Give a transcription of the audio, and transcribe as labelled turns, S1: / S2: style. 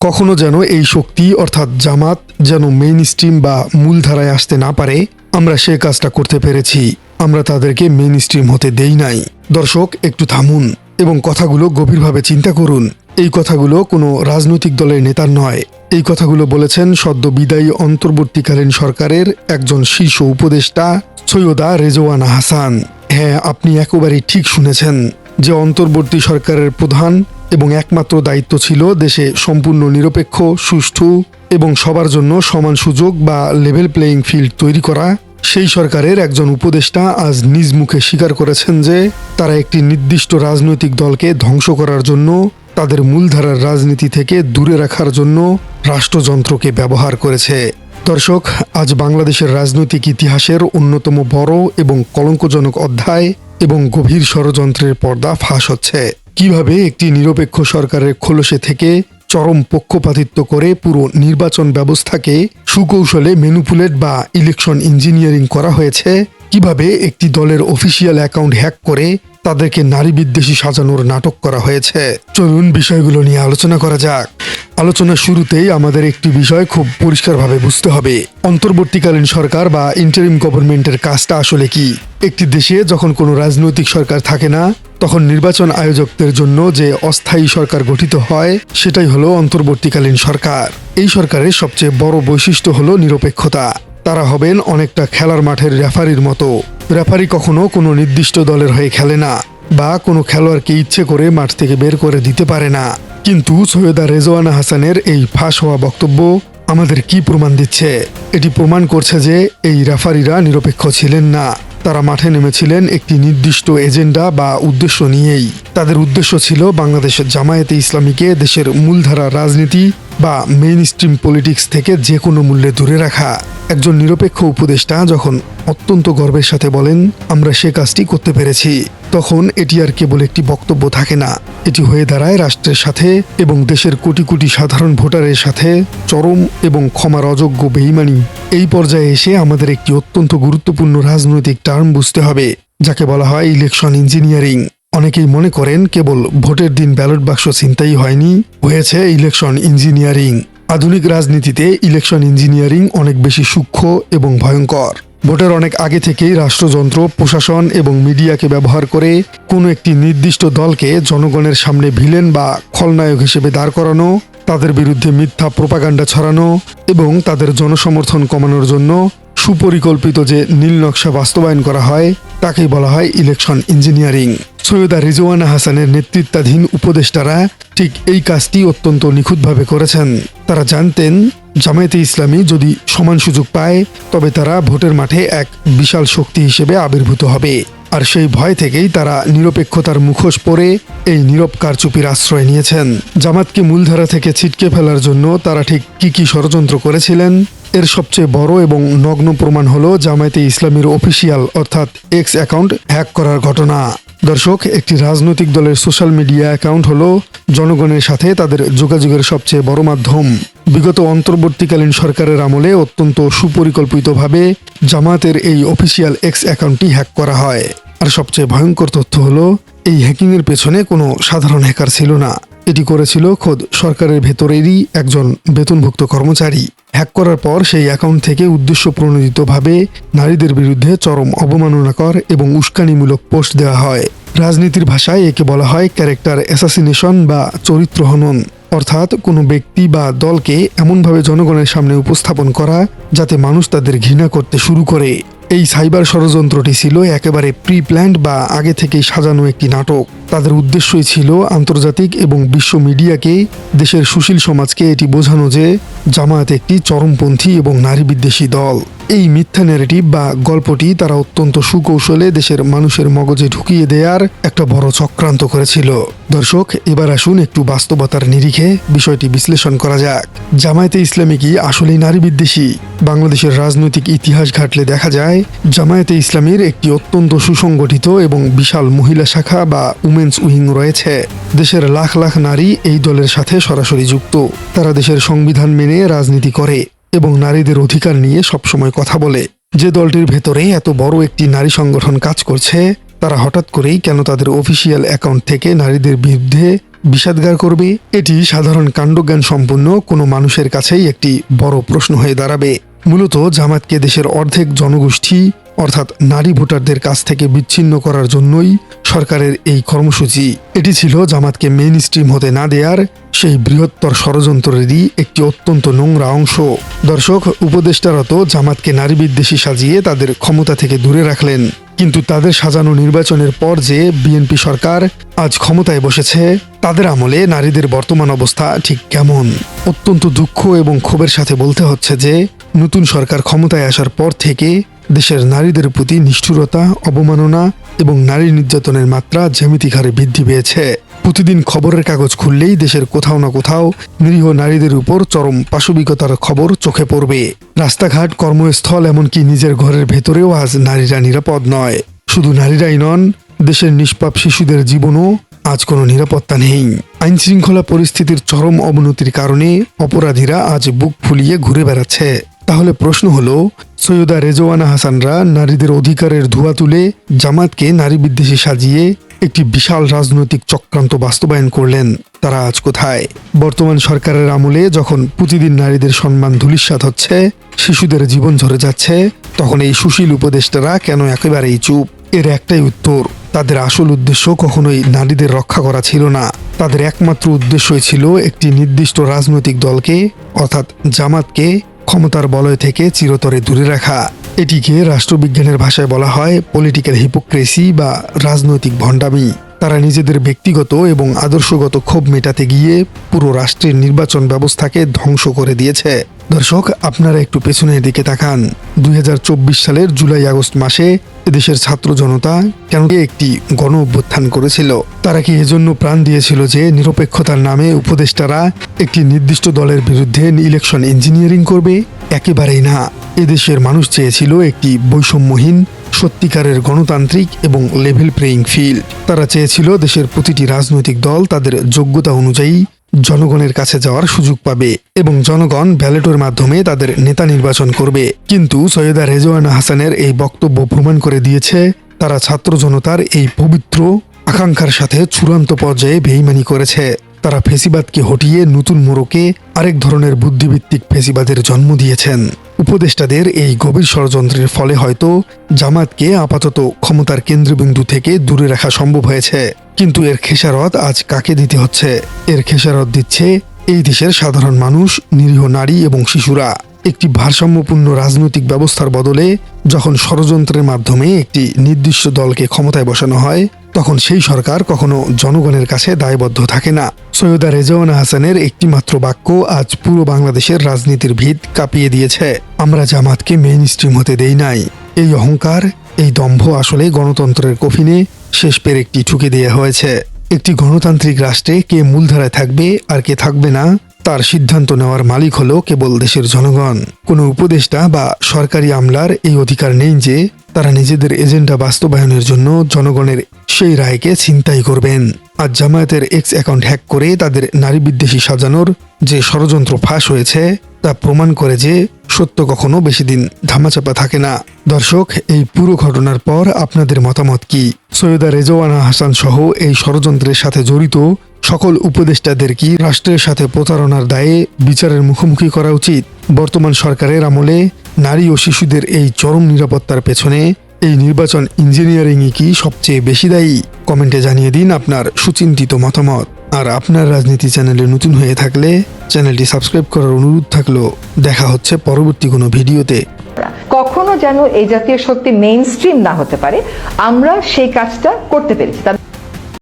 S1: কখনো যেন এই শক্তি অর্থাৎ জামাত যেন মেইন স্ট্রিম বা মূলধারায় আসতে না পারে, আমরা সে কাজটা করতে পেরেছি। আমরা তাদেরকে মেইন স্ট্রিম হতে দেই নাই। দর্শক, একটু থামুন এবং কথাগুলো গভীরভাবে চিন্তা করুন। এই কথাগুলো কোনো রাজনৈতিক দলের নেতার নয়। এই কথাগুলো বলেছেন সদ্য বিদায়ী অন্তর্বর্তীকালীন সরকারের একজন শীর্ষ উপদেষ্টা সৈয়দা রেজওয়ানা হাসান। হ্যাঁ, আপনি একেবারেই ঠিক শুনেছেন যে অন্তর্বর্তী সরকারের প্রধান এবং একমাত্র দায়িত্ব ছিল দেশে সম্পূর্ণ নিরপেক্ষ, সুষ্ঠু এবং সবার জন্য সমান সুযোগ বা লেভেল প্লেয়িং ফিল্ড তৈরি করা। সেই সরকারের একজন উপদেষ্টা আজ নিজ মুখে স্বীকার করেছেন যে তারা একটি নির্দিষ্ট রাজনৈতিক দলকে ধ্বংস করার জন্য, তাদের মূলধারার রাজনীতি থেকে দূরে রাখার জন্য রাষ্ট্রযন্ত্রকে ব্যবহার করেছে। দর্শক, আজ বাংলাদেশের রাজনৈতিক ইতিহাসের অন্যতম বড় এবং কলঙ্কজনক অধ্যায় এবং গভীর ষড়যন্ত্রের পর্দা ফাঁস হচ্ছে। কিভাবে একটি নিরপেক্ষ সরকারের খোলসে থেকে চরম পক্ষপাতিত্ব করে পুরো নির্বাচন ব্যবস্থাকে সুকৌশলে ম্যানিপুলেট বা ইলেকশন ইঞ্জিনিয়ারিং করা হয়েছে, কিভাবে একটি দলের অফিসিয়াল অ্যাকাউন্ট হ্যাক করে তাদেরকে নারী বিদ্বেষী সাজানোর নাটক করা হয়েছে। চলুন বিষয়গুলো নিয়ে আলোচনা করা যাক। আলোচনার শুরুতেই আমাদের একটি বিষয় খুব পরিষ্কারভাবে বুঝতে হবে। অন্তর্বর্তীকালীন সরকার বা ইন্টারিম গভর্নমেন্টের কাজটা আসলে কি? একটি দেশে যখন কোনো রাজনৈতিক সরকার থাকে না, তখন নির্বাচন আয়োজকদের জন্য যে অস্থায়ী সরকার গঠিত হয় সেটাই হলো অন্তর্বর্তীকালীন সরকার। এই সরকারের সবচেয়ে বড় বৈশিষ্ট্য হলো নিরপেক্ষতা। তারা হবেন অনেকটা খেলার মাঠের রেফারির মতো। রেফারি কখনো কোনো নির্দিষ্ট দলের হয়ে খেলে না বা কোনো খেলোয়াড়কে ইচ্ছে করে মাঠ থেকে বের করে দিতে পারে না। কিন্তু সৈয়দা রেজওয়ানা হাসানের এই ফাঁস হওয়া বক্তব্য আমাদের কি প্রমাণ দিচ্ছে? এটি প্রমাণ করছে যে এই রেফারিরা নিরপেক্ষ ছিলেন না। তারা মাঠে নেমেছিলেন একটি নির্দিষ্ট এজেন্ডা বা উদ্দেশ্য নিয়েই। তাদের উদ্দেশ্য ছিল বাংলাদেশের জামায়াতে ইসলামীকে দেশের মূলধারা রাজনীতি বা মেইন স্ট্রিম পলিটিক্স থেকে যে কোনো মূল্যে দূরে রাখা। একজন নিরপেক্ষ উপদেষ্টা যখন অত্যন্ত গর্বের সাথে বলেন আমরা সে কাজটি করতে পেরেছি, তখন এটি আর কেবল একটি বক্তব্য থাকে না, এটি হয়ে দাঁড়ায় রাষ্ট্রের সাথে এবং দেশের কোটি কোটি সাধারণ ভোটারের সাথে চরম এবং ক্ষমার অযোগ্য বেইমানি। এই পর্যায়ে এসে আমাদের একটি অত্যন্ত গুরুত্বপূর্ণ রাজনৈতিক টার্ম বুঝতে হবে, যাকে বলা হয় ইলেকশন ইঞ্জিনিয়ারিং। অনেকেই মনে করেন কেবল ভোটের দিন ব্যালট বাক্স ছিনতাই হয়নি, হয়েছে ইলেকশন ইঞ্জিনিয়ারিং। আধুনিক রাজনীতিতে ইলেকশন ইঞ্জিনিয়ারিং অনেক বেশি সূক্ষ্ম এবং ভয়ঙ্কর। ভোটের অনেক আগে থেকেই রাষ্ট্রযন্ত্র, প্রশাসন এবং মিডিয়াকে ব্যবহার করে কোনো একটি নির্দিষ্ট দলকে জনগণের সামনে ভিলেন বা খলনায়ক হিসেবে দাঁড় করানো, তাদের বিরুদ্ধে মিথ্যা প্রোপাগান্ডা ছড়ানো এবং তাদের জনসমর্থন কমানোর জন্য সুপরিকল্পিত যে নীল নকশা বাস্তবায়ন করা হয় তাকেই বলা হয় ইলেকশন ইঞ্জিনিয়ারিং। সৈয়দা রিজওয়ানা হাসানের নেতৃত্বাধীন উপদেষ্টারা ঠিক এই কাজটি অত্যন্ত নিখুঁতভাবে করেছেন। তারা জানতেন জামায়াতে ইসলামী যদি সমান সুযোগ পায় তবে তারা ভোটের মাঠে এক বিশাল শক্তি হিসেবে আবির্ভূত হবে। আর সেই ভয় থেকেই তারা নিরপেক্ষতার মুখোশ পরে এই নীরব কারচুপির আশ্রয় নিয়েছেন। জামাতকে মূলধারা থেকে ছিটকে ফেলার জন্য তারা ঠিক কি ষড়যন্ত্র করেছিলেন, এর সবচেয়ে বড় এবং নগ্ন প্রমাণ হলো জামায়াতে ইসলামীর অফিসিয়াল অর্থাৎ এক্স অ্যাকাউন্ট হ্যাক করার ঘটনা। দর্শক, একটি রাজনৈতিক দলের সোশ্যাল মিডিয়া অ্যাকাউন্ট হলো জনগণের সাথে তাদের যোগাযোগের সবচেয়ে বড় মাধ্যম। বিগত অন্তর্বর্তীকালীন সরকারের আমলে অত্যন্ত সুপরিকল্পিতভাবে জামায়াতের এই অফিসিয়াল এক্স অ্যাকাউন্টটি হ্যাক করা হয়। আর সবচেয়ে ভয়ঙ্কর তথ্য হলো এই হ্যাকিংয়ের পেছনে কোনো সাধারণ হ্যাকার ছিল না, এটি করেছিল খোদ সরকারের ভেতরেরই একজন বেতনভুক্ত কর্মচারী। হ্যাক করার পর সেই অ্যাকাউন্ট থেকে উদ্দেশ্য প্রণোদিতভাবে নারীদের বিরুদ্ধে চরম অবমাননাকর এবং উস্কানিমূলক পোস্ট দেওয়া হয়। রাজনীতির ভাষায় একে বলা হয় ক্যারেক্টার অ্যাসাসিনেশন বা চরিত্র হনন, অর্থাৎ কোনো ব্যক্তি বা দলকে এমনভাবে জনগণের সামনে উপস্থাপন করা যাতে মানুষ তাদের ঘৃণা করতে শুরু করে। এই সাইবার ষড়যন্ত্রটি ছিল একেবারে প্রি প্ল্যান্ড বা আগে থেকেই সাজানো একটি নাটক। তাদের উদ্দেশ্যই ছিল আন্তর্জাতিক এবং বিশ্ব মিডিয়াকে, দেশের সুশীল সমাজকে এটি বোঝানো যে জামায়াত একটি চরমপন্থী এবং নারী বিদ্বেষী দল। এই মিথ্যা ন্যারেটিভ বা গল্পটি তারা অত্যন্ত সুকৌশলে দেশের মানুষের মগজে ঢুকিয়ে দেওয়ার একটা বড় চক্রান্ত করেছিল। দর্শক, এবার আসুন একটু বাস্তবতার নিরিখে বিষয়টি বিশ্লেষণ করা যাক। জামায়াতে ইসলামী কি আসলেই নারী বিদ্বেষী? বাংলাদেশের রাজনৈতিক ইতিহাস ঘাটলে দেখা যায় জামায়াতে ইসলামীর একটি অত্যন্ত সুসংগঠিত এবং বিশাল মহিলা শাখা বা উমেন্স উইং রয়েছে। দেশের লাখ লাখ নারী এই দলের সাথে সরাসরি যুক্ত। তারা দেশের সংবিধান মেনে রাজনীতি করে এবং নারীদের অধিকার নিয়ে সবসময় কথা বলে। যে দলটির ভেতরে এত বড় একটি নারী সংগঠন কাজ করছে, তারা হঠাৎ করেই কেন তাদের অফিসিয়াল অ্যাকাউন্ট থেকে নারীদের বিরুদ্ধে বিষাদগার করবে? এটি সাধারণ কাণ্ডজ্ঞান সম্পন্ন কোনো মানুষের কাছেই একটি বড় প্রশ্ন হয়ে দাঁড়াবে। মূলত জামাতকে দেশের অর্ধেক জনগোষ্ঠী অর্থাৎ নারী ভোটারদের কাছ থেকে বিচ্ছিন্ন করার জন্যই সরকারের এই কর্মসূচি। এটি ছিল জামাতকে মেইন স্ট্রিম হতে না দেওয়ার সেই বৃহত্তর ষড়যন্ত্রেরই একটি অত্যন্ত নোংরা অংশ। দর্শক, উপদেষ্টারা তো জামাতকে নারী বিদ্বেষী সাজিয়ে তাদের ক্ষমতা থেকে দূরে রাখলেন, কিন্তু তাদের সাজানো নির্বাচনের পর যে বিএনপি সরকার আজ ক্ষমতায় বসেছে, তাদের আমলে নারীদের বর্তমান অবস্থা ঠিক কেমন? অত্যন্ত দুঃখ এবং ক্ষোভের সাথে বলতে হচ্ছে যে নতুন সরকার ক্ষমতায় আসার পর থেকে দেশের নারীদের প্রতি নিষ্ঠুরতা, অবমাননা এবং নারী নির্যাতনের মাত্রা জ্যামিতিক হারে বৃদ্ধি পেয়েছে। প্রতিদিন খবরের কাগজ খুললেই দেশের কোথাও না কোথাও নিরীহ নারীদের উপর চরম পাশবিকতার খবর চোখে পড়বে। রাস্তাঘাট, কর্মস্থল, এমনকি নিজের ঘরের ভেতরেও আজ নারীরা নিরাপদ নয়। শুধু নারীরাই নন, দেশের নিষ্পাপ শিশুদের জীবনও আজ কোনো নিরাপত্তা নেই। আইন শৃঙ্খলা পরিস্থিতির চরম অবনতির কারণে অপরাধীরা আজ বুক ফুলিয়ে ঘুরে বেড়াচ্ছে। তাহলে প্রশ্ন হলো, সৈয়দা রেজওয়ানা হাসানরা নারীদের অধিকারের ধোঁয়া তুলে জামাতকে নারী বিদ্বেষী সাজিয়ে একটি বিশাল রাজনৈতিক চক্রান্ত বাস্তবায়ন করলেন, তারা আজ কোথায়? বর্তমান সরকারের আমলে যখন প্রতিদিন নারীদের সম্মান ধূলিসাৎ হচ্ছে, শিশুদের জীবন ঝরে যাচ্ছে, তখন এই সুশীল উপদেষ্টারা কেন একেবারেই চুপ? এর একটাই উত্তর, তাদের আসল উদ্দেশ্য কখনোই নারীদের রক্ষা করা ছিল না। তাদের একমাত্র উদ্দেশ্যই ছিল একটি নির্দিষ্ট রাজনৈতিক দলকে অর্থাৎ জামাতকে ক্ষমতার বলয় থেকে চিরতরে দূরে রাখা। এটিকে রাষ্ট্রবিজ্ঞানের ভাষায় বলা হয় পলিটিক্যাল হিপোক্রেসি বা রাজনৈতিক ভণ্ডামি। তারা নিজেদের ব্যক্তিগত এবং আদর্শগত ক্ষোভ মেটাতে গিয়ে পুরো রাষ্ট্রের নির্বাচন ব্যবস্থাকে ধ্বংস করে দিয়েছে। দর্শক, আপনারা একটু পেছনের দিকে তাকান। 2024 সালের জুলাই আগস্ট মাসে এদেশের ছাত্র জনতা কেন একটি গণ অভ্যুত্থান করেছিল? তারা কি এজন্য প্রাণ দিয়েছিল যে নিরপেক্ষতার নামে উপদেষ্টারা একটি নির্দিষ্ট দলের বিরুদ্ধে ইলেকশন ইঞ্জিনিয়ারিং করবে? একেবারেই না। এদেশের মানুষ চেয়েছিল একটি বৈষম্যহীন, সত্যিকারের গণতান্ত্রিক এবং লেভেল প্লেয়িং ফিল্ড। তারা চেয়েছিল দেশের প্রতিটি রাজনৈতিক দল তাদের যোগ্যতা অনুযায়ী জনগণের কাছে যাওয়ার সুযোগ পাবে এবং জনগণ ব্যালটের মাধ্যমে তাদের নেতা নির্বাচন করবে। কিন্তু সৈয়দা রেজওয়ানা হাসানের এই বক্তব্য প্রমাণ করে দিয়েছে তারা ছাত্র জনতার এই পবিত্র আকাঙ্ক্ষার সাথে চূড়ান্ত পর্যায়ে বেইমানি করেছে। তারা ফেসিবাদকে হটিয়ে নতুন মোড়কে আরেক ধরনের বুদ্ধিভিত্তিক ফেসিবাদের জন্ম দিয়েছেন। উপদেষ্টাদের এই গভীর ষড়যন্ত্রের ফলে হয়তো জামাতকে আপাতত ক্ষমতার কেন্দ্রবিন্দু থেকে দূরে রাখা সম্ভব হয়েছে, কিন্তু এর খেসারত আজ কাকে দিতে হচ্ছে? এর খেসারত দিচ্ছে এই দেশের সাধারণ মানুষ, নিরীহ নারী এবং শিশুরা। একটি ভারসাম্যপূর্ণ রাজনৈতিক ব্যবস্থার বদলে যখন ষড়যন্ত্রের মাধ্যমে একটি নির্দিষ্ট দলকে ক্ষমতায় বসানো হয়, তখন সেই সরকার কখনো জনগণের কাছে দায়বদ্ধ থাকে না। সৈয়দা রেজওয়ানা হাসানের একটি মাত্র বাক্য আজ পুরো বাংলাদেশের রাজনীতির ভিত কাঁপিয়ে দিয়েছে। আমরা জামাতকে মেইন স্ট্রিম হতে দেই নাই। এই অহংকার, এই দম্ভ আসলে গণতন্ত্রের কফিনে শেষ পেরেকটি ঠুকে দেওয়া হয়েছে। একটি গণতান্ত্রিক রাষ্ট্রে কে মূলধারায় থাকবে আর কে থাকবে না তার সিদ্ধান্ত নেওয়ার মালিক হলো কেবল দেশের জনগণ। কোনো উপদেষ্টা বা সরকারি আমলার এই অধিকার নেই যে তারা নিজেদের এজেন্ডা বাস্তবায়নের জন্য জনগণের সেই রায়কে ছিনতাই করবেন। আজ জামায়াতের এক্স অ্যাকাউন্ট হ্যাক করে তাদের নারী বিদ্বেষী সাজানোর যে ষড়যন্ত্র ফাঁস হয়েছে তা প্রমাণ করে যে সত্য কখনো বেশি দিন ধামাচাপা থাকে না। দর্শক, এই পুরো ঘটনার পর আপনাদের মতামত কি? সৈয়দা রেজওয়ানা হাসান সহ এই ষড়যন্ত্রের সাথে জড়িত সকল উপদেষ্টাদের কি রাষ্ট্রের সাথে প্রতারণার দায়ে বিচারের মুখোমুখি করা উচিত? বর্তমান সরকারের আমলে নারী ও শিশুদের এই চরম নিরাপত্তার পেছনে এই নির্বাচন ইঞ্জিনিয়ারিংই কি সবচেয়ে বেশি দায়ী? কমেন্টে জানিয়ে দিন আপনার সুচিন্তিত মতামত। আর আপনার রাজনীতি চ্যানেলে নতুন হয়ে থাকলে চ্যানেলটি সাবস্ক্রাইব করার অনুরোধ থাকলো। দেখা হচ্ছে পরবর্তী কোনো ভিডিওতে।
S2: কখনো যেন এই জাতীয় শক্তি মেইন স্ট্রিম না হতে পারে, আমরা সেই কাজটা করতে পেরেছি।